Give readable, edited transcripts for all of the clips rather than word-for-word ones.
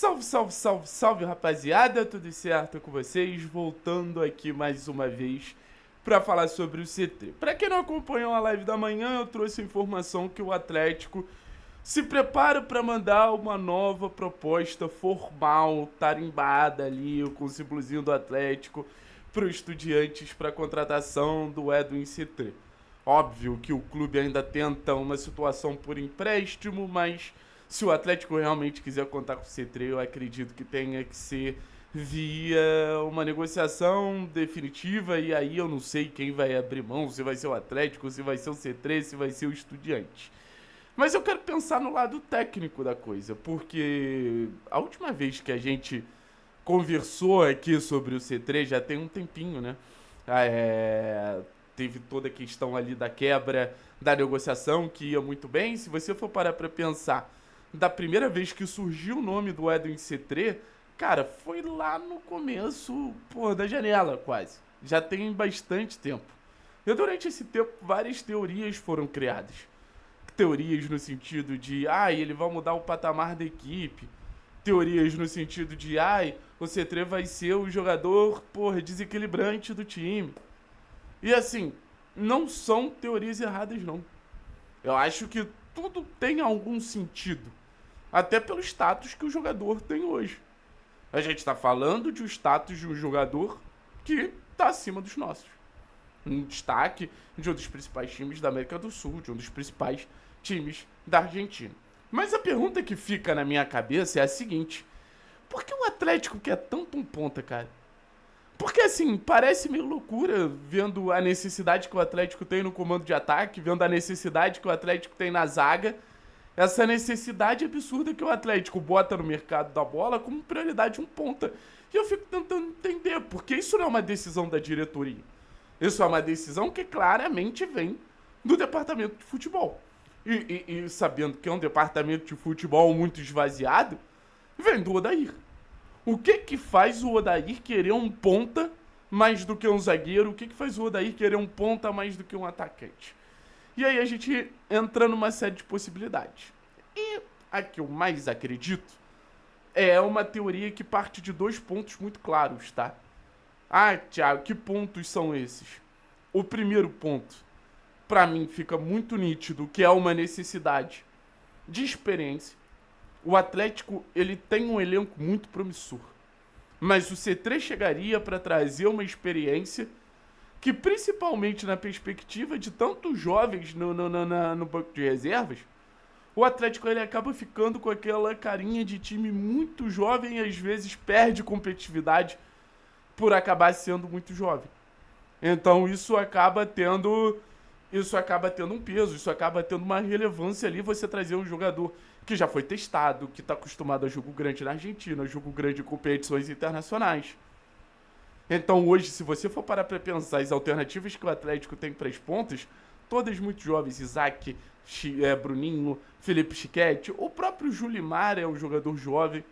Salve, salve, salve, salve, rapaziada, tudo certo com vocês? Voltando aqui mais uma vez para falar sobre o CT. Para quem não acompanhou a live da manhã, eu trouxe a informação que o Atlético se prepara para mandar uma nova proposta formal, tarimbada ali, com o símbolozinho do Atlético, para os Estudiantes para a contratação do Edwin CT. Óbvio que o clube ainda tenta uma situação por empréstimo, mas se o Atlético realmente quiser contar com o C3, eu acredito que tenha que ser via uma negociação definitiva, e aí eu não sei quem vai abrir mão, se vai ser o Atlético, se vai ser o C3, se vai ser o Estudiante. Mas eu quero pensar no lado técnico da coisa, porque a última vez que a gente conversou aqui sobre o C3 já tem um tempinho, né? Teve toda a questão ali da quebra da negociação, que ia muito bem. Se você for parar pra pensar, da primeira vez que surgiu o nome do Edwin C3, cara, foi lá no começo, pô, da janela quase. Já tem bastante tempo. E durante esse tempo, várias teorias foram criadas. Teorias no sentido de, ele vai mudar o patamar da equipe. Teorias no sentido de, o C3 vai ser o jogador, porra, desequilibrante do time. E assim, não são teorias erradas, não. Eu acho que tudo tem algum sentido. Até pelo status que o jogador tem hoje. A gente está falando de um status de um jogador que está acima dos nossos. Um destaque de um dos principais times da América do Sul, de um dos principais times da Argentina. Mas a pergunta que fica na minha cabeça é a seguinte: por que o Atlético quer tanto um ponta, cara? Porque assim, parece meio loucura vendo a necessidade que o Atlético tem no comando de ataque, vendo a necessidade que o Atlético tem na zaga, essa necessidade absurda que o Atlético bota no mercado da bola como prioridade um ponta. E eu fico tentando entender, porque isso não é uma decisão da diretoria. Isso é uma decisão que claramente vem do departamento de futebol. E sabendo que é um departamento de futebol muito esvaziado, vem do Odair. O que faz o Odair querer um ponta mais do que um zagueiro? O que faz o Odair querer um ponta mais do que um atacante? E aí a gente entra numa série de possibilidades. E a que eu mais acredito é uma teoria que parte de dois pontos muito claros, tá? Thiago, que pontos são esses? O primeiro ponto, pra mim, fica muito nítido que é uma necessidade de experiência. O Atlético, ele tem um elenco muito promissor. Mas o C3 chegaria para trazer uma experiência que, principalmente na perspectiva de tantos jovens no banco de reservas, o Atlético ele acaba ficando com aquela carinha de time muito jovem e às vezes perde competitividade por acabar sendo muito jovem. Então isso acaba tendo um peso, isso acaba tendo uma relevância ali, você trazer um jogador que já foi testado, que está acostumado a jogo grande na Argentina, jogo grande em competições internacionais. Então hoje, se você for parar para pensar as alternativas que o Atlético tem para as pontas, todas muito jovens, Isaac, Bruninho, Felipe Schiquetti, o próprio Julimar é um jogador jovem.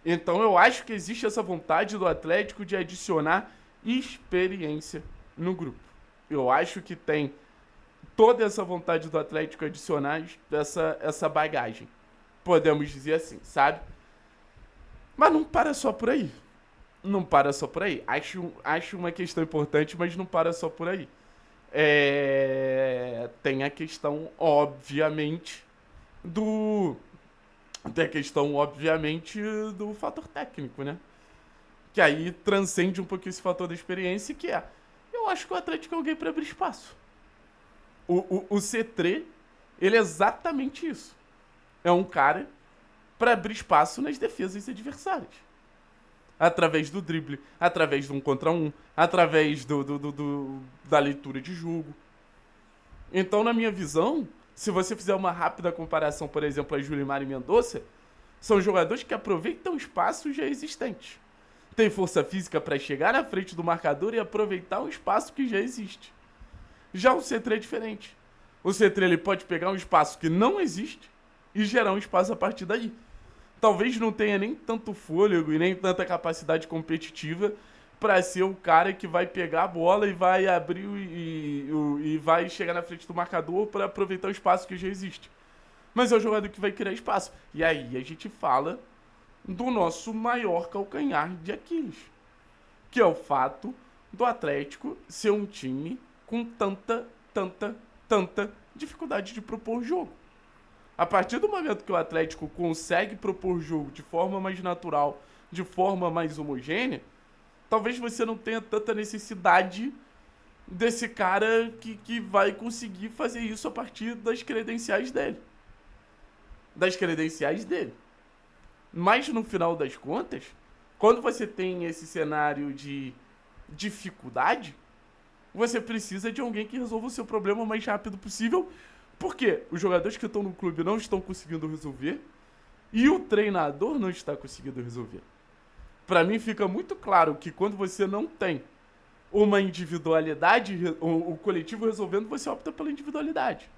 Então eu acho que existe essa vontade do Atlético de adicionar experiência no grupo. Eu acho que tem toda essa vontade do Atlético adicionar essa bagagem. Podemos dizer assim, sabe? Mas não para só por aí. Não para só por aí. Acho uma questão importante, mas não para só por aí. Tem a questão, obviamente, do fator técnico, né? Que aí transcende um pouquinho esse fator da experiência, que é, eu acho que o Atlético é alguém para abrir espaço. O C3, ele é exatamente isso. É um cara para abrir espaço nas defesas adversárias. Através do drible, através de um contra um, através da leitura de jogo. Então, na minha visão, se você fizer uma rápida comparação, por exemplo, a Julimar e Mendonça, são jogadores que aproveitam espaços já existentes. Tem força física para chegar na frente do marcador e aproveitar um espaço que já existe. Já o C3 é diferente. O C3 ele pode pegar um espaço que não existe e gerar um espaço a partir daí. Talvez não tenha nem tanto fôlego e nem tanta capacidade competitiva para ser o cara que vai pegar a bola e vai abrir e vai chegar na frente do marcador para aproveitar o espaço que já existe. Mas é o jogador que vai criar espaço. E aí a gente fala do nosso maior calcanhar de Aquiles, que é o fato do Atlético ser um time com tanta dificuldade de propor jogo. A partir do momento que o Atlético consegue propor jogo de forma mais natural, de forma mais homogênea, talvez você não tenha tanta necessidade desse cara que vai conseguir fazer isso a partir das credenciais dele. Mas no final das contas, quando você tem esse cenário de dificuldade, você precisa de alguém que resolva o seu problema o mais rápido possível, porque os jogadores que estão no clube não estão conseguindo resolver e o treinador não está conseguindo resolver. Para mim fica muito claro que quando você não tem uma individualidade, o coletivo resolvendo, você opta pela individualidade.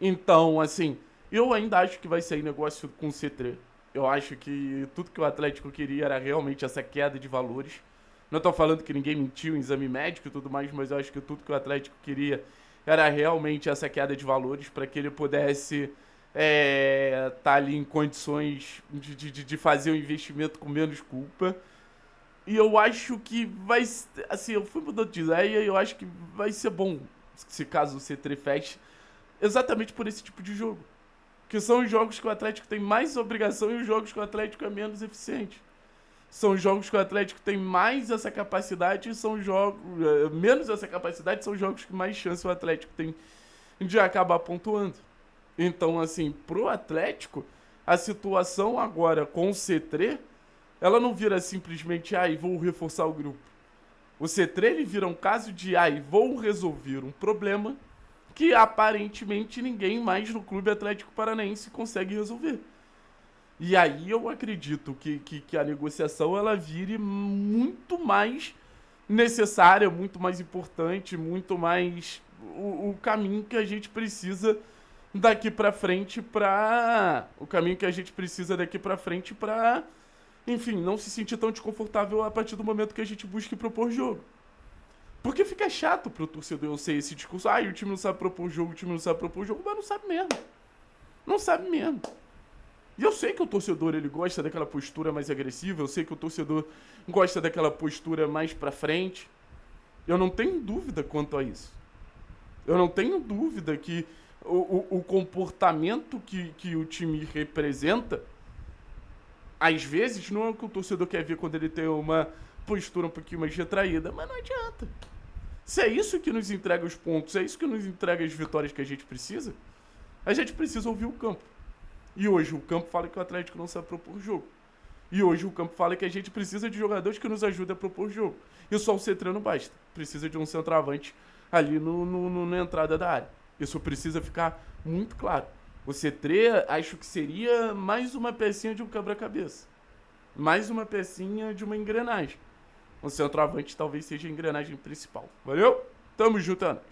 Então, assim, eu ainda acho que vai sair negócio com o C3. Eu acho que tudo que o Atlético queria era realmente essa queda de valores. Não estou falando que ninguém mentiu em exame médico e tudo mais, mas eu acho que tudo que o Atlético queria era realmente essa queda de valores para que ele pudesse tá ali em condições de fazer o investimento com menos culpa. E eu acho que vai... Assim, eu fui mudando de ideia e eu acho que vai ser bom se caso o C3 feche, exatamente por esse tipo de jogo. Que são os jogos que o Atlético tem mais obrigação e os jogos que o Atlético é menos eficiente. São jogos que o Atlético tem mais essa capacidade e são jogos... menos essa capacidade, são jogos que mais chance o Atlético tem de acabar pontuando. Então, assim, pro Atlético, a situação agora com o C3, ela não vira simplesmente, vou reforçar o grupo. O C3, ele vira um caso de, vou resolver um problema que aparentemente ninguém mais no Clube Atlético Paranaense consegue resolver. E aí eu acredito que a negociação ela vire muito mais necessária, muito mais importante, muito mais o caminho que a gente precisa daqui pra frente pra... O caminho que a gente precisa daqui pra frente pra, enfim, não se sentir tão desconfortável a partir do momento que a gente busque propor jogo. Porque fica chato pro torcedor eu ser esse discurso, o time não sabe propor jogo, mas não sabe mesmo. Não sabe mesmo. E eu sei que o torcedor, ele gosta daquela postura mais agressiva, eu sei que o torcedor gosta daquela postura mais pra frente. Eu não tenho dúvida quanto a isso. Eu não tenho dúvida que o comportamento que o time representa, às vezes, não é o que o torcedor quer ver quando ele tem uma postura um pouquinho mais retraída, mas não adianta. Se é isso que nos entrega os pontos, se é isso que nos entrega as vitórias que a gente precisa ouvir o campo. E hoje o campo fala que o Atlético não sabe propor jogo. E hoje o campo fala que a gente precisa de jogadores que nos ajudem a propor jogo. E só o C3 não basta. Precisa de um centroavante ali na entrada da área. Isso precisa ficar muito claro. O C3, acho que seria mais uma pecinha de um quebra-cabeça. Mais uma pecinha de uma engrenagem. O centroavante talvez seja a engrenagem principal. Valeu? Tamo junto, Anos.